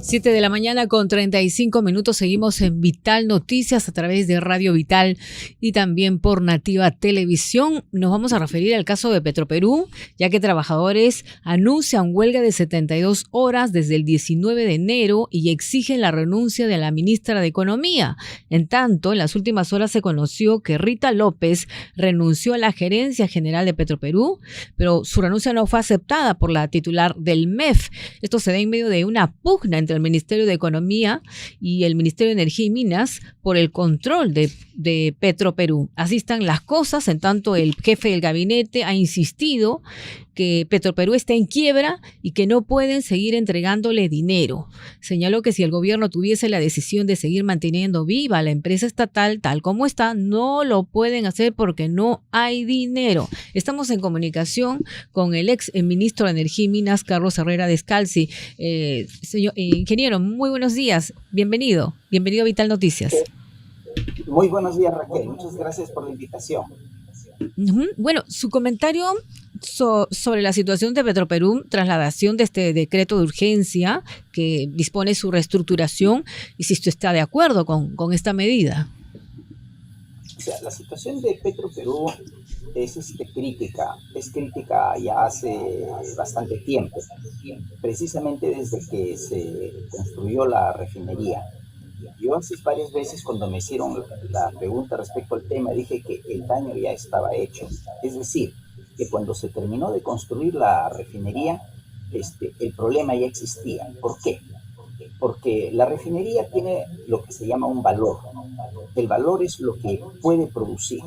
7 de la mañana con 35 minutos. Seguimos en Vital Noticias a través de Radio Vital y también por Nativa Televisión. Nos vamos a referir al caso de Petroperú, ya que trabajadores anuncian huelga de 72 horas desde el 19 de enero y exigen la renuncia de la ministra de Economía. En tanto, en las últimas horas se conoció que Rita López renunció a la gerencia general de Petroperú, pero su renuncia no fue aceptada por la titular del MEF. Esto se da en medio de una pugna entre el Ministerio de Economía y el Ministerio de Energía y Minas por el control de Petroperú. Así están las cosas, en tanto el jefe del gabinete ha insistido que Petroperú está en quiebra y que no pueden seguir entregándole dinero. Señaló que si el gobierno tuviese la decisión de seguir manteniendo viva la empresa estatal tal como está, no lo pueden hacer porque no hay dinero. Estamos en comunicación con el ex ministro de Energía y Minas, Carlos Herrera Descalzi. Señor ingeniero, muy buenos días. Bienvenido a Vital Noticias. Muy buenos días, Raquel. Muchas gracias por la invitación. Bueno, su comentario sobre la situación de Petroperú, trasladación de este decreto de urgencia que dispone su reestructuración, y si usted está de acuerdo con esta medida. O sea, la situación de Petroperú es crítica ya hace bastante tiempo, precisamente desde que se construyó la refinería. Yo hace varias veces cuando me hicieron la pregunta respecto al tema dije que el daño ya estaba hecho, es decir, que cuando se terminó de construir la refinería, el problema ya existía. ¿Por qué? Porque la refinería tiene lo que se llama un valor. El valor es lo que puede producir.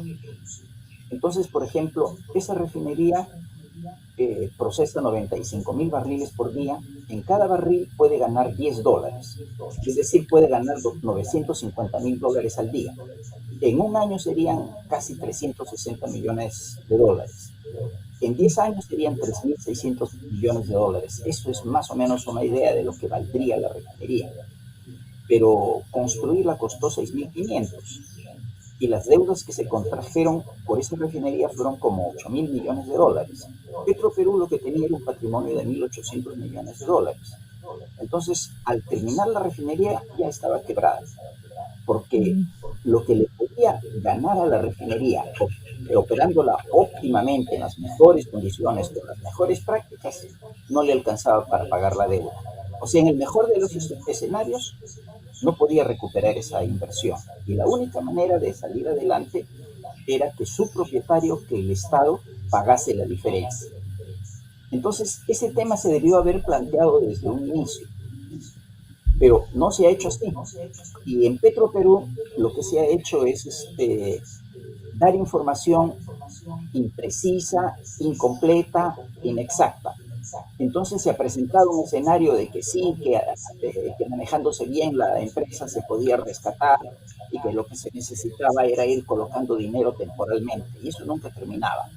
Entonces, por ejemplo, esa refinería procesa 95,000 barriles por día. En cada barril puede ganar $10, es decir, puede ganar $950,000 al día. En un año serían casi 360 millones de dólares. En 10 años serían 3.600 millones de dólares. Eso es más o menos una idea de lo que valdría la refinería. Pero construirla costó 6.500. Y las deudas que se contrajeron por esa refinería fueron como 8.000 millones de dólares. Petroperú lo que tenía era un patrimonio de 1.800 millones de dólares. Entonces, al terminar la refinería ya estaba quebrada, porque lo que le podía ganar a la refinería, operándola óptimamente en las mejores condiciones, con las mejores prácticas, no le alcanzaba para pagar la deuda. O sea, en el mejor de los escenarios, no podía recuperar esa inversión. Y la única manera de salir adelante era que su propietario, que el Estado, pagase la diferencia. Entonces, ese tema se debió haber planteado desde un inicio, pero no se ha hecho así. Y en Petroperú lo que se ha hecho es dar información imprecisa, incompleta, inexacta. Entonces se ha presentado un escenario de que sí, que manejándose bien la empresa se podía rescatar y que lo que se necesitaba era ir colocando dinero temporalmente, y eso nunca terminaba.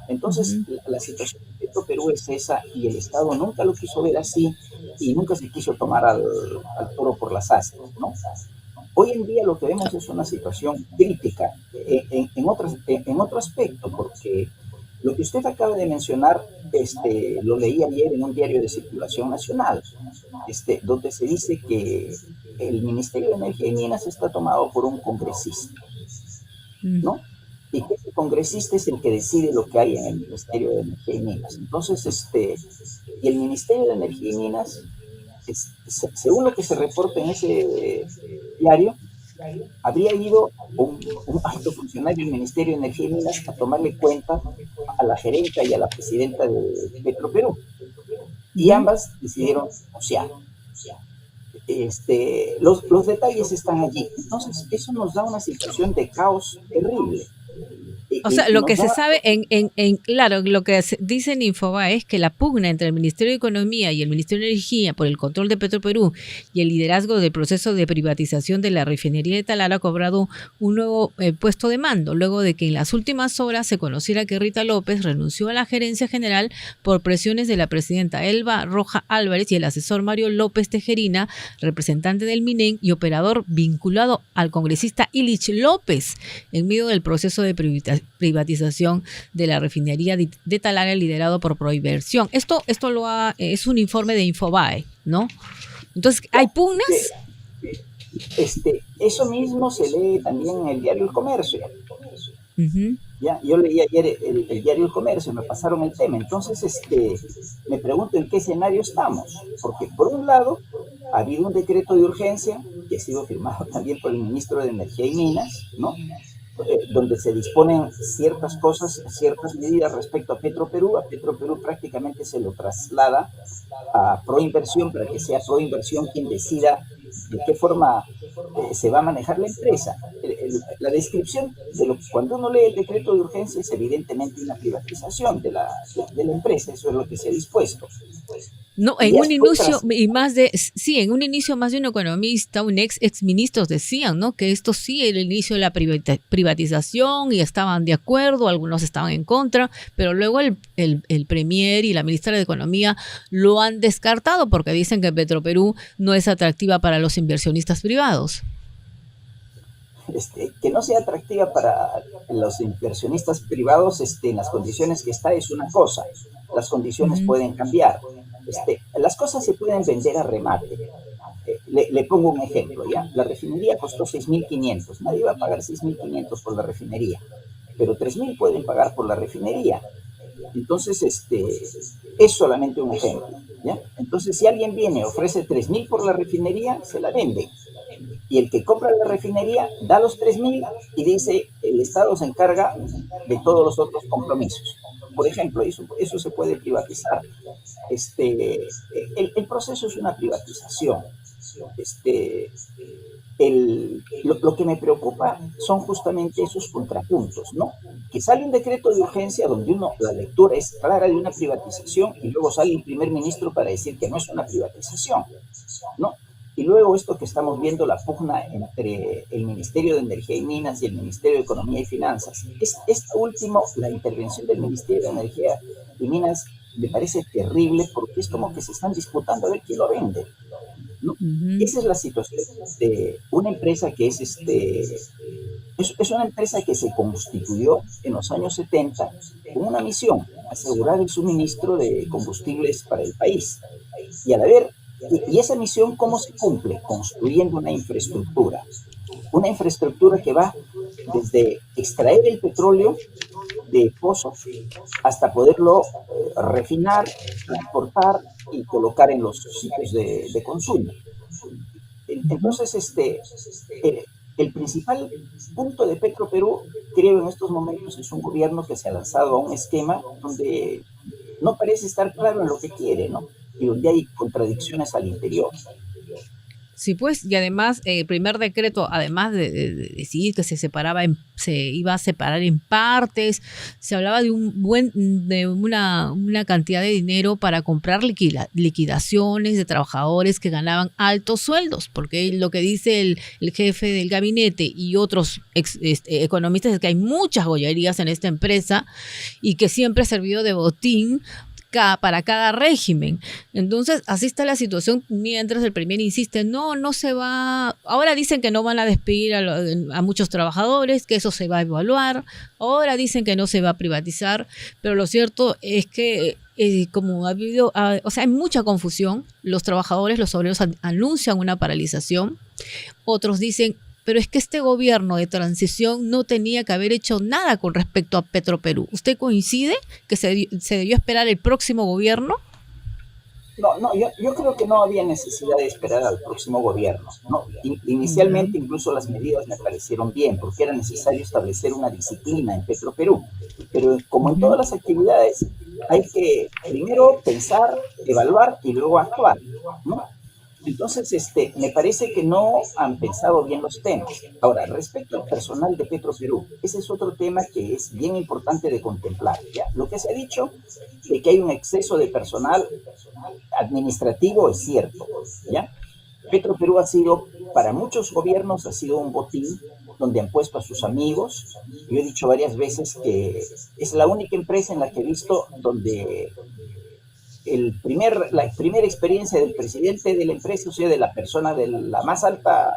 Entonces la situación de Petroperú es esa, y el Estado nunca lo quiso ver así y nunca se quiso tomar al toro por las astas, ¿no? Hoy en día lo que vemos es una situación crítica en otro aspecto, porque lo que usted acaba de mencionar, lo leí ayer en un diario de circulación nacional, donde se dice que el Ministerio de Energía y Minas está tomado por un congresista, ¿no? Y que ese congresista es el que decide lo que hay en el Ministerio de Energía y Minas. Entonces, y el Ministerio de Energía y Minas, según lo que se reporta en ese diario, habría ido un alto funcionario del Ministerio de Energía y Minas a tomarle cuenta a la gerenta y a la presidenta de Petroperú, y ambas decidieron negociar. Los detalles están allí. Entonces, eso nos da una situación de caos terrible. O sea, lo que se sabe, claro, lo que dice en Infobae es que la pugna entre el Ministerio de Economía y el Ministerio de Energía por el control de Petroperú y el liderazgo del proceso de privatización de la refinería de Talara ha cobrado un nuevo puesto de mando, luego de que en las últimas horas se conociera que Rita López renunció a la gerencia general por presiones de la presidenta Elba Roja Álvarez y el asesor Mario López Tejerina, representante del MINEN y operador vinculado al congresista Ilich López, en medio del proceso de privatización de la refinería de Talara liderado por Proinversión. Esto es un informe de Infobae, ¿no? Entonces, ¿hay pugnas? Eso mismo se lee también en el diario El Comercio. Ujú. Ya, yo leí ayer el diario El Comercio, me pasaron el tema. Entonces, me pregunto en qué escenario estamos. Porque, por un lado, ha habido un decreto de urgencia que ha sido firmado también por el ministro de Energía y Minas, ¿no? Donde se disponen ciertas cosas, ciertas medidas respecto a Petroperú. A Petroperú prácticamente se lo traslada a Proinversión para que sea Proinversión quien decida de qué forma se va a manejar la empresa. La descripción de lo que cuando uno lee el decreto de urgencia es evidentemente una privatización de la empresa, eso es lo que se ha dispuesto. No, Y en ya un fue inicio, y más de, sí, en un inicio más de un economista, un ex ministros decían, ¿no? Que esto sí era el inicio de la privatización y estaban de acuerdo, algunos estaban en contra, pero luego el premier y la ministra de Economía lo han descartado porque dicen que Petroperú no es atractiva para los inversionistas privados. que no sea atractiva para los inversionistas privados en las condiciones que está es una cosa. Las condiciones Ujú. pueden cambiar. Las cosas se pueden vender a remate. Le pongo un ejemplo, ¿ya? La refinería costó 6.500. Nadie va a pagar 6.500 por la refinería, pero 3.000 pueden pagar por la refinería. Entonces, es solamente un ejemplo, ¿ya? Entonces, si alguien viene y ofrece 3.000 por la refinería, se la vende. Y el que compra la refinería da los 3.000 y dice, el Estado se encarga de todos los otros compromisos. Por ejemplo, eso se puede privatizar. El proceso es una privatización. Este, lo que me preocupa son justamente esos contrapuntos, ¿no? Que sale un decreto de urgencia donde la lectura es clara de una privatización y luego sale el primer ministro para decir que no es una privatización, ¿no? Y luego esto que estamos viendo, la pugna entre el Ministerio de Energía y Minas y el Ministerio de Economía y Finanzas. Esta última, la intervención del Ministerio de Energía y Minas, me parece terrible porque es como que se están disputando a ver quién lo vende, ¿no? Ujú. Esa es la situación de una empresa que es una empresa que se constituyó en los años 70 con una misión, asegurar el suministro de combustibles para el país. Y al haber y esa misión, ¿cómo se cumple? Construyendo una infraestructura que va desde extraer el petróleo de pozos hasta poderlo refinar, transportar y colocar en los sitios de consumo. Ujú. Entonces, el principal punto de Petroperú, creo en estos momentos, es un gobierno que se ha lanzado a un esquema donde no parece estar claro en lo que quiere, ¿no? Y donde hay contradicciones al interior. Sí, pues, y además, el primer decreto, además de decidir que se iba a separar en partes, se hablaba de una cantidad de dinero para comprar liquidaciones de trabajadores que ganaban altos sueldos, porque lo que dice el jefe del gabinete y otros economistas es que hay muchas joyerías en esta empresa y que siempre ha servido de botín para cada régimen. Entonces, así está la situación mientras el Premier insiste, no, no se va, ahora dicen que no van a despedir a muchos trabajadores, que eso se va a evaluar, ahora dicen que no se va a privatizar, pero lo cierto es que como ha habido, o sea, hay mucha confusión, los trabajadores, los obreros anuncian una paralización, otros dicen, pero es que este gobierno de transición no tenía que haber hecho nada con respecto a Petroperú. ¿Usted coincide que se debió esperar el próximo gobierno? No, no, yo creo que no había necesidad de esperar al próximo gobierno, ¿no? Ya. Inicialmente incluso las medidas me parecieron bien, porque era necesario establecer una disciplina en Petroperú. Pero como en Ujú. todas las actividades, hay que primero pensar, evaluar y luego actuar, ¿no? Entonces, me parece que no han pensado bien los temas. Ahora, respecto al personal de Petroperú, ese es otro tema que es bien importante de contemplar, ¿ya? Lo que se ha dicho de que hay un exceso de personal administrativo es cierto, ¿ya? Petroperú ha sido, para muchos gobiernos, ha sido un botín donde han puesto a sus amigos. Yo he dicho varias veces que es la única empresa en la que he visto donde la primera experiencia del presidente de la empresa, o sea, de la persona de la más alta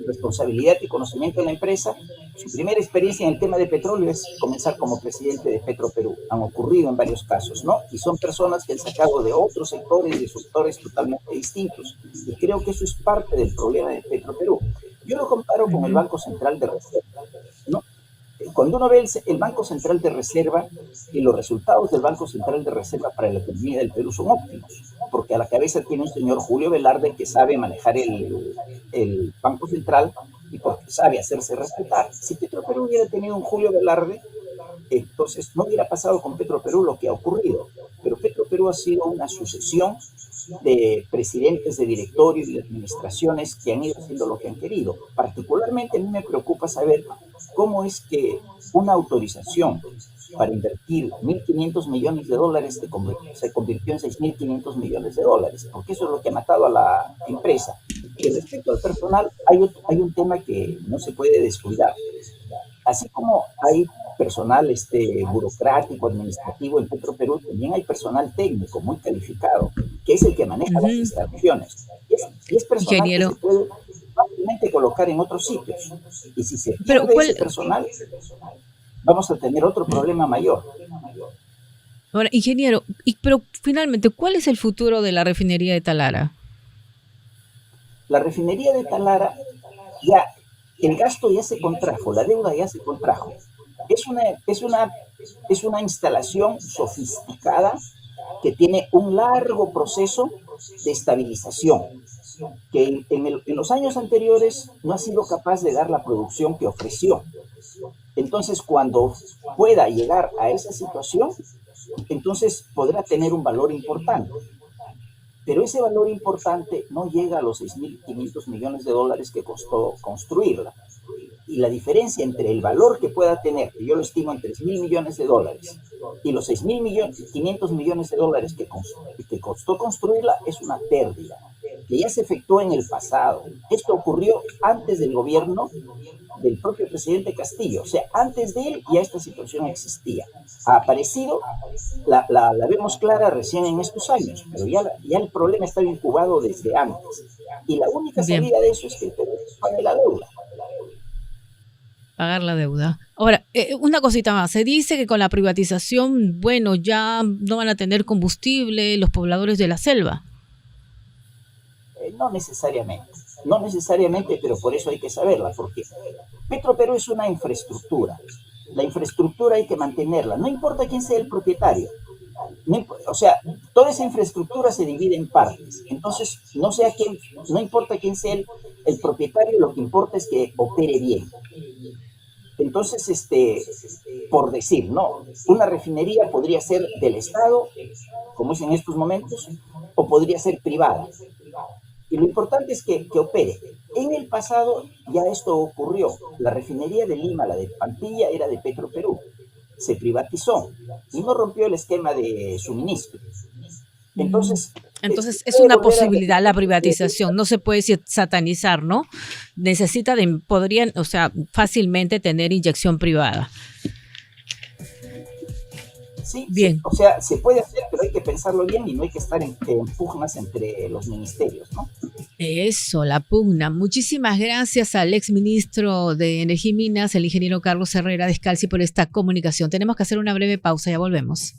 responsabilidad y conocimiento en la empresa, su primera experiencia en el tema de petróleo es comenzar como presidente de Petroperú. Han ocurrido en varios casos, ¿no? Y son personas que han sacado de otros sectores, de sectores totalmente distintos. Y creo que eso es parte del problema de Petroperú. Yo lo comparo con el Banco Central de Reserva, ¿no? Cuando uno ve el Banco Central de Reserva y los resultados del Banco Central de Reserva para la economía del Perú son óptimos, porque a la cabeza tiene un señor Julio Velarde que sabe manejar el Banco Central y porque sabe hacerse respetar. Si Petroperú hubiera tenido un Julio Velarde, entonces no hubiera pasado con Petroperú lo que ha ocurrido. Pero Petroperú ha sido una sucesión de presidentes de directorio y de administraciones que han ido haciendo lo que han querido. Particularmente a mí me preocupa saber cómo es que una autorización para invertir $1.500 millones se convirtió en $6.500 millones, porque eso es lo que ha matado a la empresa. Y respecto al personal, hay un tema que no se puede descuidar. Así como hay personal burocrático, administrativo en Petroperú, también hay personal técnico muy calificado, que es el que maneja las instalaciones. Y es personal Ingeniero, que se puede fácilmente colocar en otros sitios. Y si se pierde ese personal, vamos a tener otro problema mayor. Ahora, ingeniero, pero finalmente, ¿cuál es el futuro de la refinería de Talara? La refinería de Talara, el gasto ya se contrajo, la deuda ya se contrajo. Es una instalación sofisticada que tiene un largo proceso de estabilización, que en los años anteriores no ha sido capaz de dar la producción que ofreció. Entonces, cuando pueda llegar a esa situación, entonces podrá tener un valor importante. Pero ese valor importante no llega a los $6.500 millones que costó construirla. Y la diferencia entre el valor que pueda tener, que yo lo estimo en $3.000 millones, y los $6.500 millones que costó construirla, es una pérdida, que ya se efectuó en el pasado. Esto ocurrió antes del gobierno del propio presidente Castillo. O sea, antes de él ya esta situación existía. Ha aparecido, la vemos clara recién en estos años, pero ya el problema estaba incubado desde antes. Y la única salida de eso es que el Perú pague la deuda. Pagar la deuda. Ahora, una cosita más. Se dice que con la privatización, bueno, ya no van a tener combustible los pobladores de la selva. No necesariamente, pero por eso hay que saberla, porque Petroperú es una infraestructura. La infraestructura hay que mantenerla, no importa quién sea el propietario. O sea, toda esa infraestructura se divide en partes. Entonces, no importa quién sea el propietario, lo que importa es que opere bien. Entonces, por decir, no, una refinería podría ser del Estado, como es en estos momentos, o podría ser privada. Y lo importante es que opere. En el pasado ya esto ocurrió. La refinería de Lima, la de Pampilla, era de Petroperú. Se privatizó y no rompió el esquema de suministro. Entonces es una posibilidad la privatización, no se puede satanizar, ¿no? Podrían, o sea, fácilmente tener inyección privada. Sí, bien. O sea, se puede hacer, pero hay que pensarlo bien y no hay que estar en pugnas entre los ministerios, ¿no? Eso, la pugna. Muchísimas gracias al exministro de Energía y Minas, el ingeniero Carlos Herrera Descalzi, por esta comunicación. Tenemos que hacer una breve pausa, ya volvemos.